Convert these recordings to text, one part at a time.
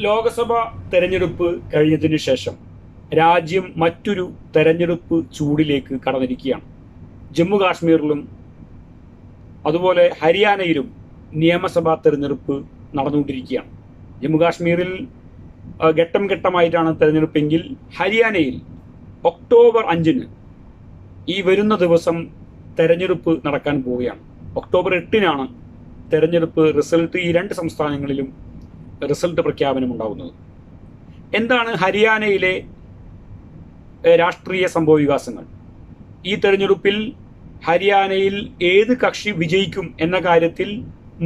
ലോക്സഭ തെരഞ്ഞെടുപ്പ് കഴിഞ്ഞതിന് ശേഷം രാജ്യം മറ്റൊരു തെരഞ്ഞെടുപ്പ് ചൂടിലേക്ക് കടന്നിരിക്കുകയാണ്. ജമ്മു കാശ്മീരിലും അതുപോലെ ഹരിയാനയിലും നിയമസഭാ തെരഞ്ഞെടുപ്പ് നടന്നുകൊണ്ടിരിക്കുകയാണ്. ജമ്മു കാശ്മീരിൽ ഘട്ടം ഘട്ടമായിട്ടാണ് തെരഞ്ഞെടുപ്പെങ്കിൽ ഹരിയാനയിൽ ഒക്ടോബർ 5-ന് ഈ വരുന്ന ദിവസം തെരഞ്ഞെടുപ്പ് നടക്കാൻ പോവുകയാണ്. ഒക്ടോബർ 8-നാണ് തെരഞ്ഞെടുപ്പ് റിസൾട്ട് ഈ രണ്ട് സംസ്ഥാനങ്ങളിലും റിസൾട്ട് പ്രഖ്യാപനം ഉണ്ടാകുന്നത്. എന്താണ് ഹരിയാനയിലെ രാഷ്ട്രീയ സംഭവ വികാസങ്ങൾ? ഈ തെരഞ്ഞെടുപ്പിൽ ഹരിയാനയിൽ ഏത് കക്ഷി വിജയിക്കും എന്ന കാര്യത്തിൽ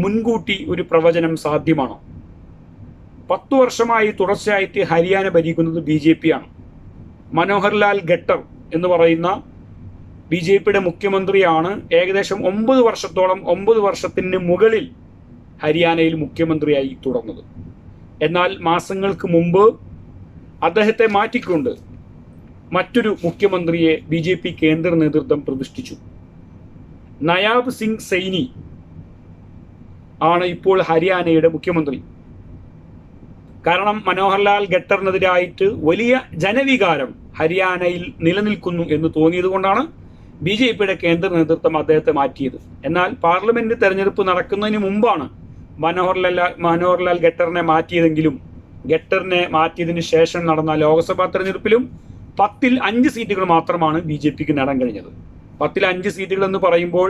മുൻകൂട്ടി ഒരു പ്രവചനം സാധ്യമാണോ? 10 വർഷമായി തുടർച്ചയായിട്ട് ഹരിയാന ഭരിക്കുന്നത് BJP ആണ്. മനോഹർ ലാൽ ഖട്ടർ എന്ന് പറയുന്ന BJPയുടെ മുഖ്യമന്ത്രിയാണ് ഏകദേശം 9 വർഷത്തിന് മുകളിൽ ഹരിയാനയിൽ മുഖ്യമന്ത്രിയായി തുടർന്നത്. എന്നാൽ മാസങ്ങൾക്ക് മുമ്പ് അദ്ദേഹത്തെ മാറ്റിക്കൊണ്ട് മറ്റൊരു മുഖ്യമന്ത്രിയെ BJP കേന്ദ്ര നേതൃത്വം പ്രതിഷ്ഠിച്ചു. നയാബ് സിംഗ് സൈനി ആണ് ഇപ്പോൾ ഹരിയാനയുടെ മുഖ്യമന്ത്രി. കാരണം മനോഹർലാൽ ഖട്ടറിനെതിരായിട്ട് വലിയ ജനവികാരം ഹരിയാനയിൽ നിലനിൽക്കുന്നു എന്ന് തോന്നിയത് കൊണ്ടാണ് BJPയുടെ കേന്ദ്ര നേതൃത്വം അദ്ദേഹത്തെ മാറ്റിയത്. എന്നാൽ പാർലമെന്റ് തെരഞ്ഞെടുപ്പ് നടക്കുന്നതിന് മുമ്പാണ് മനോഹർലാൽ ഖട്ടറിനെ മാറ്റിയതെങ്കിലും ഖട്ടറിനെ മാറ്റിയതിന് ശേഷം നടന്ന ലോക്സഭാ തെരഞ്ഞെടുപ്പിലും 10-ൽ 5 സീറ്റുകൾ മാത്രമാണ് BJPക്ക് നേടാൻ കഴിഞ്ഞത്. 10-ൽ 5 സീറ്റുകൾ എന്ന് പറയുമ്പോൾ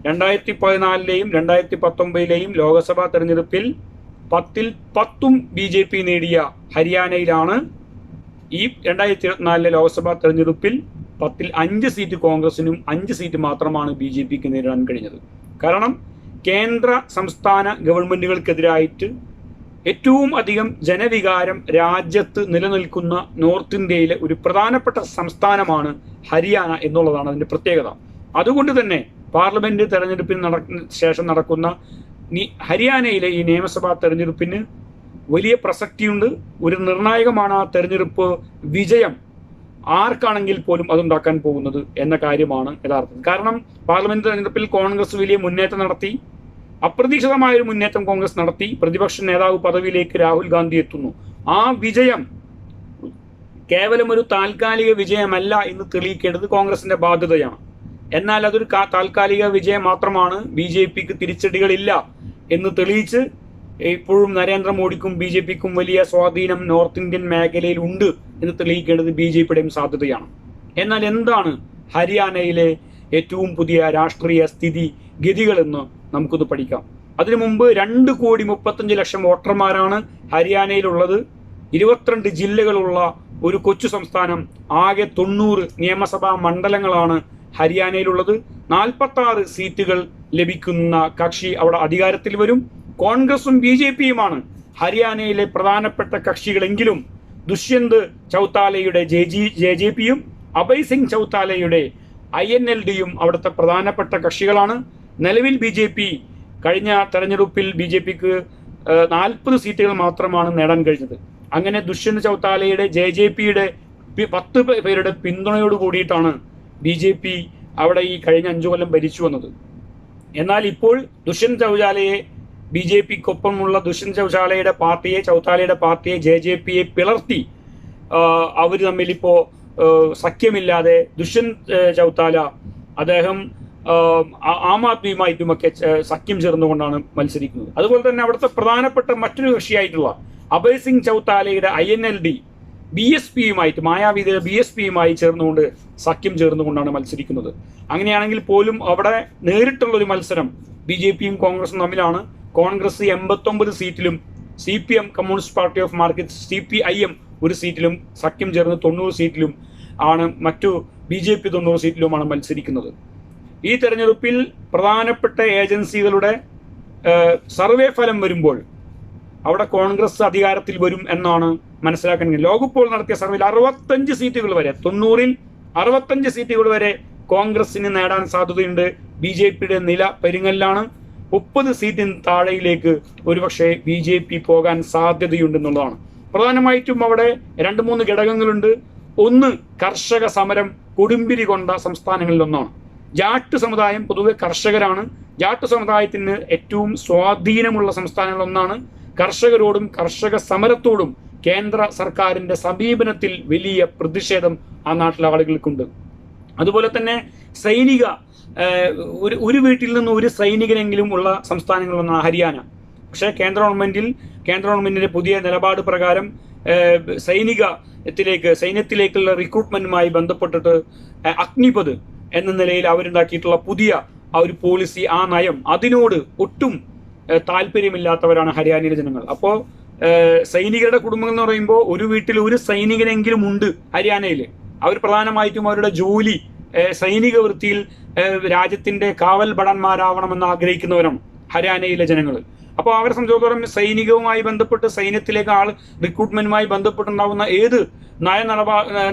2014-ലെയും 2019-ലെയും ലോക്സഭാ തെരഞ്ഞെടുപ്പിൽ 10-ൽ 10ഉം BJP നേടിയ ഹരിയാനയിലാണ് ഈ 2024-ലെ ലോക്സഭാ തെരഞ്ഞെടുപ്പിൽ 10-ൽ 5 സീറ്റ് കോൺഗ്രസിനും 5 സീറ്റ് മാത്രമാണ് BJPക്ക് നേടാൻ കഴിഞ്ഞത്. കാരണം കേന്ദ്ര സംസ്ഥാന ഗവൺമെന്റുകൾക്കെതിരായിട്ട് ഏറ്റവും അധികം ജനവികാരം രാജ്യത്ത് നിലനിൽക്കുന്ന നോർത്ത് ഇന്ത്യയിലെ ഒരു പ്രധാനപ്പെട്ട സംസ്ഥാനമാണ് ഹരിയാന എന്നുള്ളതാണ് അതിന്റെ പ്രത്യേകത. അതുകൊണ്ട് തന്നെ പാർലമെന്റ് തെരഞ്ഞെടുപ്പിന് ശേഷം നടക്കുന്ന ഹരിയാനയിലെ ഈ നിയമസഭാ തെരഞ്ഞെടുപ്പിന് വലിയ പ്രസക്തിയുണ്ട്. ഒരു നിർണായകമാണ് ആ തെരഞ്ഞെടുപ്പ് വിജയം ആർക്കാണെങ്കിൽ പോലും അതുണ്ടാക്കാൻ പോകുന്നത് എന്ന കാര്യമാണ് യഥാർത്ഥത്തിൽ. കാരണം പാർലമെന്റ് തെരഞ്ഞെടുപ്പിൽ കോൺഗ്രസ് വലിയ മുന്നേറ്റം നടത്തി, അപ്രതീക്ഷിതമായൊരു മുന്നേറ്റം കോൺഗ്രസ് നടത്തി. പ്രതിപക്ഷ നേതാവ് പദവിയിലേക്ക് രാഹുൽ ഗാന്ധി എത്തുന്നു. ആ വിജയം കേവലം ഒരു താൽക്കാലിക വിജയമല്ല എന്ന് തെളിയിക്കേണ്ടത് കോൺഗ്രസിന്റെ ബാധ്യതയാണ്. എന്നാൽ അതൊരു താൽക്കാലിക വിജയം മാത്രമാണ്, BJPക്ക് തിരിച്ചടികളില്ല എന്ന് തെളിയിച്ച് ഇപ്പോഴും നരേന്ദ്രമോദിക്കും BJPക്കും വലിയ സ്വാധീനം നോർത്ത് ഇന്ത്യൻ മേഖലയിൽ ഉണ്ട് എന്ന് തെളിയിക്കേണ്ടത് BJPയുടെയും സാധ്യതയാണ്. എന്നാൽ എന്താണ് ഹരിയാനയിലെ ഏറ്റവും പുതിയ രാഷ്ട്രീയ സ്ഥിതി ഗതികളെന്ന് നമുക്കൊന്ന് പഠിക്കാം. അതിനു മുമ്പ് 2,35,00,000 വോട്ടർമാരാണ് ഹരിയാനയിലുള്ളത്. 22 ജില്ലകളുള്ള ഒരു കൊച്ചു സംസ്ഥാനം. ആകെ 90 നിയമസഭാ മണ്ഡലങ്ങളാണ് ഹരിയാനയിലുള്ളത്. 46 സീറ്റുകൾ ലഭിക്കുന്ന കക്ഷി അവിടെ അധികാരത്തിൽ വരും. കോൺഗ്രസും BJPയുമാണ് ഹരിയാനയിലെ പ്രധാനപ്പെട്ട കക്ഷികളെങ്കിലും ദുഷ്യന്ത് ചൗത്താലയുടെ JJPയും അഭയ് സിംഗ് ചൗത്താലയുടെ INLDയും അവിടുത്തെ പ്രധാനപ്പെട്ട കക്ഷികളാണ്. നിലവിൽ BJP കഴിഞ്ഞ തെരഞ്ഞെടുപ്പിൽ BJPക്ക് 40 സീറ്റുകൾ മാത്രമാണ് നേടാൻ കഴിഞ്ഞത്. അങ്ങനെ ദുഷ്യന്ത് ചൗത്താലയുടെ JJPയുടെ 10 പേരുടെ പിന്തുണയോട് കൂടിയിട്ടാണ് BJP അവിടെ ഈ കഴിഞ്ഞ 5 കൊല്ലം ഭരിച്ചു വന്നത്. എന്നാൽ ഇപ്പോൾ ദുഷ്യന്ത് ചൗത്താലയെ BJPക്കൊപ്പമുള്ള ദുഷ്യന്ത് ചൗത്താലയുടെ പാർട്ടിയെ JJPയെ പിളർത്തി അവർ തമ്മിൽ ഇപ്പോൾ സഖ്യമില്ലാതെ ദുഷ്യന്ത് ചൗത്താല അദ്ദേഹം ആം ആദ്മിയുമായിട്ടുമൊക്കെ സഖ്യം ചേർന്നുകൊണ്ടാണ് മത്സരിക്കുന്നത്. അതുപോലെ തന്നെ അവിടുത്തെ പ്രധാനപ്പെട്ട മറ്റൊരു കക്ഷിയായിട്ടുള്ള അഭയ് സിംഗ് ചൗത്താലയുടെ INLD BSPയുമായിട്ട് മായാവതിയുടെ BSPയുമായി ചേർന്നുകൊണ്ട് സഖ്യം ചേർന്നുകൊണ്ടാണ് മത്സരിക്കുന്നത്. അങ്ങനെയാണെങ്കിൽ പോലും അവിടെ നേരിട്ടുള്ള ഒരു മത്സരം BJPയും കോൺഗ്രസും തമ്മിലാണ്. കോൺഗ്രസ് 89 സീറ്റിലും CPM communist party of Marxist CPIM ഒരു സീറ്റിലും സഖ്യം ചേർന്ന് 90 സീറ്റിലും ആണ്. മറ്റു BJP 90 സീറ്റിലുമാണ് മത്സരിക്കുന്നത്. ഈ തെരഞ്ഞെടുപ്പിൽ പ്രധാനപ്പെട്ട ഏജൻസികളുടെ സർവേ ഫലം വരുമ്പോൾ അവിടെ കോൺഗ്രസ് അധികാരത്തിൽ വരും എന്നാണ് മനസ്സിലാക്കാൻ കഴിയുന്നത്. ലോകപ്പോൾ നടത്തിയ സർവേയിൽ 65 സീറ്റുകൾ വരെ 90-ൽ 65 സീറ്റുകൾ വരെ കോൺഗ്രസിന് നേടാൻ സാധ്യതയുണ്ട്. BJPയുടെ നില പെരുങ്ങലിലാണ്. 30 സീറ്റിന് താഴെയിലേക്ക് ഒരുപക്ഷെ BJP പോകാൻ സാധ്യതയുണ്ടെന്നുള്ളതാണ്. പ്രധാനമായിട്ടും അവിടെ 2-3 ഘടകങ്ങളുണ്ട്. ഒന്ന്, കർഷക സമരം കൊടുമ്പിരി കൊണ്ട സംസ്ഥാനങ്ങളിലൊന്നാണ്. ജാട്ട് സമുദായം പൊതുവെ കർഷകരാണ്. ജാട്ട് സമുദായത്തിന് ഏറ്റവും സ്വാധീനമുള്ള സംസ്ഥാനങ്ങളിലൊന്നാണ്. കർഷകരോടും കർഷക സമരത്തോടും കേന്ദ്ര സർക്കാരിന്റെ സമീപനത്തിൽ വലിയ പ്രതിഷേധം ആ നാട്ടിലെ ആളുകൾക്കുണ്ട്. അതുപോലെ തന്നെ സൈനിക ഒരു വീട്ടിൽ നിന്ന് ഒരു സൈനികനെങ്കിലും ഉള്ള സംസ്ഥാനങ്ങളൊന്നാണ് ഹരിയാന. പക്ഷേ കേന്ദ്ര ഗവൺമെന്റിന്റെ പുതിയ നിലപാട് പ്രകാരം സൈന്യത്തിലേക്കുള്ള റിക്രൂട്ട്മെന്റുമായി ബന്ധപ്പെട്ടിട്ട് അഗ്നിപത് എന്ന നിലയിൽ അവരുണ്ടാക്കിയിട്ടുള്ള പുതിയ ആ ഒരു പോളിസി, ആ നയം, അതിനോട് ഒട്ടും താല്പര്യമില്ലാത്തവരാണ് ഹരിയാനയിലെ ജനങ്ങൾ. അപ്പോൾ സൈനികരുടെ കുടുംബങ്ങൾ എന്ന് പറയുമ്പോൾ ഒരു വീട്ടിൽ ഒരു സൈനികനെങ്കിലും ഉണ്ട് ഹരിയാനയിൽ. അവർ പ്രധാനമായിട്ടും അവരുടെ ജോലി സൈനിക വൃത്തിയിൽ രാജ്യത്തിന്റെ കാവൽ ഭടന്മാരാവണമെന്ന് ആഗ്രഹിക്കുന്നവരാണ് ഹരിയാനയിലെ ജനങ്ങൾ. അപ്പോൾ അവരെ സംബന്ധിച്ചിടത്തോളം സൈനികവുമായി ബന്ധപ്പെട്ട് സൈന്യത്തിലേക്ക് റിക്രൂട്ട്മെന്റുമായി ബന്ധപ്പെട്ടുണ്ടാകുന്ന ഏത്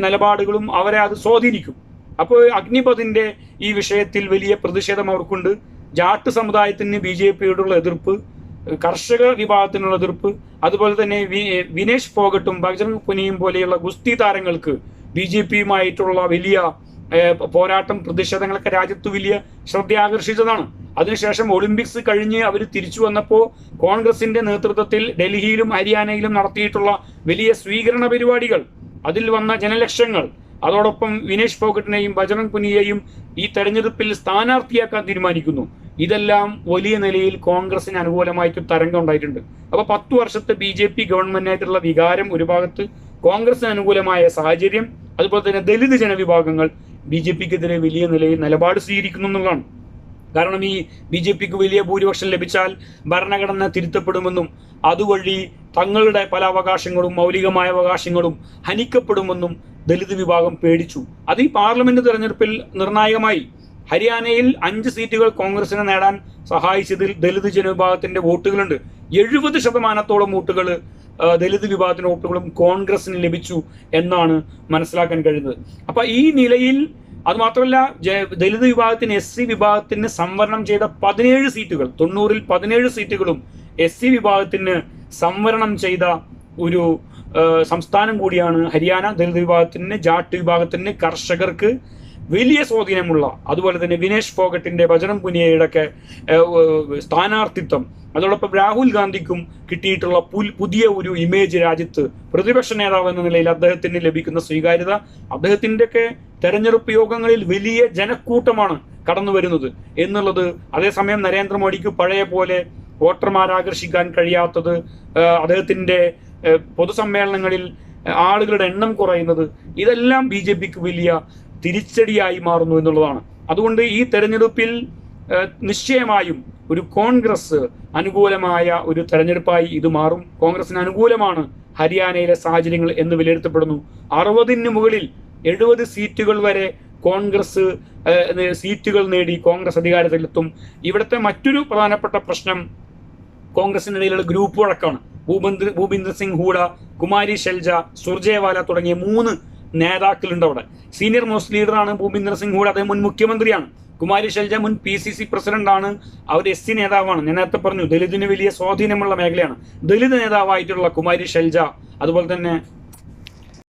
നിലപാടുകളും അവരെ അത് സ്വാധീനിക്കും. അപ്പോൾ അഗ്നിപഥിന്റെ ഈ വിഷയത്തിൽ വലിയ പ്രതിഷേധം അവർക്കുണ്ട്. ജാട്ട് സമുദായത്തിന് BJPയോടുള്ള എതിർപ്പ്, കർഷക വിഭാഗത്തിനുള്ള എതിർപ്പ്, അതുപോലെ തന്നെ വിനേഷ് ഫോഗട്ടും ബജ്രംഗ് പുനിയയും പോലെയുള്ള ഗുസ്തി താരങ്ങൾക്ക് BJPയുമായിട്ടുള്ള വലിയ പോരാട്ടം, പ്രതിഷേധങ്ങളൊക്കെ രാജ്യത്ത് വലിയ ശ്രദ്ധ ആകർഷിച്ചതാണ്. അതിനുശേഷം ഒളിമ്പിക്സ് കഴിഞ്ഞ് അവർ തിരിച്ചു വന്നപ്പോൾ കോൺഗ്രസിന്റെ നേതൃത്വത്തിൽ ഡൽഹിയിലും ഹരിയാനയിലും നടത്തിയിട്ടുള്ള വലിയ സ്വീകരണ പരിപാടികൾ, അതിൽ വന്ന ജനലക്ഷങ്ങൾ, അതോടൊപ്പം വിനേഷ് ഫോഗട്ടിനെയും ബജ്രംഗ് പുനിയയെയും ഈ തെരഞ്ഞെടുപ്പിൽ സ്ഥാനാർത്ഥിയാക്കാൻ തീരുമാനിക്കുന്നു. ഇതെല്ലാം വലിയ നിലയിൽ കോൺഗ്രസിന് അനുകൂലമായിട്ട് തരംഗം ഉണ്ടായിട്ടുണ്ട്. അപ്പോൾ 10 വർഷത്തെ BJP ഗവൺമെന്റിനായിട്ടുള്ള വികാരം ഒരു ഭാഗത്ത്, കോൺഗ്രസിന് അനുകൂലമായ സാഹചര്യം, അതുപോലെ തന്നെ ദലിത് ജനവിഭാഗങ്ങൾ BJPക്കെതിരെ വലിയ നിലയിൽ നിലപാട് സ്വീകരിക്കുന്നു എന്നുള്ളതാണ്. കാരണം ഈ BJPക്ക് വലിയ ഭൂരിപക്ഷം ലഭിച്ചാൽ ഭരണഘടന തിരുത്തപ്പെടുമെന്നും അതുവഴി തങ്ങളുടെ പല അവകാശങ്ങളും മൗലികമായ അവകാശങ്ങളും ഹനിക്കപ്പെടുമെന്നും ദലിത് വിഭാഗം പേടിച്ചു. അത് ഈ പാർലമെന്റ് തെരഞ്ഞെടുപ്പിൽ നിർണായകമായി. ഹരിയാനയിൽ 5 സീറ്റുകൾ കോൺഗ്രസിനെ നേടാൻ സഹായിച്ചതിൽ ദലിത് ജനവിഭാഗത്തിന്റെ വോട്ടുകളുണ്ട്. 70% വോട്ടുകൾ ദലിത് വിഭാഗത്തിന്റെ വോട്ടുകളും കോൺഗ്രസിന് ലഭിച്ചു എന്നാണ് മനസ്സിലാക്കാൻ കഴിയുന്നത്. അപ്പൊ ഈ നിലയിൽ അത് മാത്രമല്ല, ദലിത് വിഭാഗത്തിന് SC വിഭാഗത്തിന് സംവരണം ചെയ്ത 17 സീറ്റുകൾ, 90-ൽ 17 സീറ്റുകളും SC വിഭാഗത്തിന് സംവരണം ചെയ്ത ഒരു സംസ്ഥാനം കൂടിയാണ് ഹരിയാന. ദലിത് വിഭാഗത്തിന്, ജാട്ട് വിഭാഗത്തിന്, കർഷകർക്ക് വലിയ സ്വാധീനമുള്ള, അതുപോലെ തന്നെ വിനേഷ് ഫോഗട്ടിന്റെ ബജ്രംഗ് പുനിയയുടെ ഒക്കെ സ്ഥാനാർത്ഥിത്വം, അതോടൊപ്പം രാഹുൽ ഗാന്ധിക്കും കിട്ടിയിട്ടുള്ള പുതിയ ഒരു ഇമേജ് രാജ്യത്ത്, പ്രതിപക്ഷ നേതാവ് എന്ന നിലയിൽ അദ്ദേഹത്തിന് ലഭിക്കുന്ന സ്വീകാര്യത, അദ്ദേഹത്തിന്റെ ഒക്കെ തെരഞ്ഞെടുപ്പ് യോഗങ്ങളിൽ വലിയ ജനക്കൂട്ടമാണ് കടന്നു വരുന്നത് എന്നുള്ളത്. അതേസമയം നരേന്ദ്രമോദിക്ക് പഴയ പോലെ വോട്ടർമാരെ ആകർഷിക്കാൻ കഴിയാത്തത്, അദ്ദേഹത്തിന്റെ പൊതുസമ്മേളനങ്ങളിൽ ആളുകളുടെ എണ്ണം കുറയുന്നത്, ഇതെല്ലാം BJPക്ക് വലിയ തിരിച്ചടിയായി മാറുന്നു എന്നുള്ളതാണ്. അതുകൊണ്ട് ഈ തെരഞ്ഞെടുപ്പിൽ നിശ്ചയമായും ഒരു കോൺഗ്രസ് അനുകൂലമായ ഒരു തെരഞ്ഞെടുപ്പായി ഇത് മാറും. കോൺഗ്രസിന് അനുകൂലമാണ് ഹരിയാനയിലെ സാഹചര്യങ്ങൾ എന്ന് വിലയിരുത്തപ്പെടുന്നു. 60-ന് മുകളിൽ 70 സീറ്റുകൾ വരെ കോൺഗ്രസ് സീറ്റുകൾ നേടി കോൺഗ്രസ് അധികാരത്തിലെത്തും. ഇവിടുത്തെ മറ്റൊരു പ്രധാനപ്പെട്ട പ്രശ്നം കോൺഗ്രസിനിടയിലുള്ള ഗ്രൂപ്പ് വഴക്കാണ്. ഭൂപീന്ദർ സിംഗ് ഹൂഡ, കുമാരി ഷെൽജ, സുർജേവാല തുടങ്ങിയ 3 നേതാക്കളുണ്ട് അവിടെ. സീനിയർ മോസ്റ്റ് ലീഡറാണ് ഭൂപീന്ദർ സിംഗ് ഹൂഡ, അദ്ദേഹം മുൻ മുഖ്യമന്ത്രിയാണ്. കുമാരി ഷെൽജ മുൻ PCC പ്രസിഡന്റാണ്, അവർ SC നേതാവാണ്. ഞാൻ നേരത്തെ പറഞ്ഞു ദലിതിന് വലിയ സ്വാധീനമുള്ള മേഖലയാണ്. ദലിത് നേതാവായിട്ടുള്ള കുമാരി ഷെൽജ, അതുപോലെ തന്നെ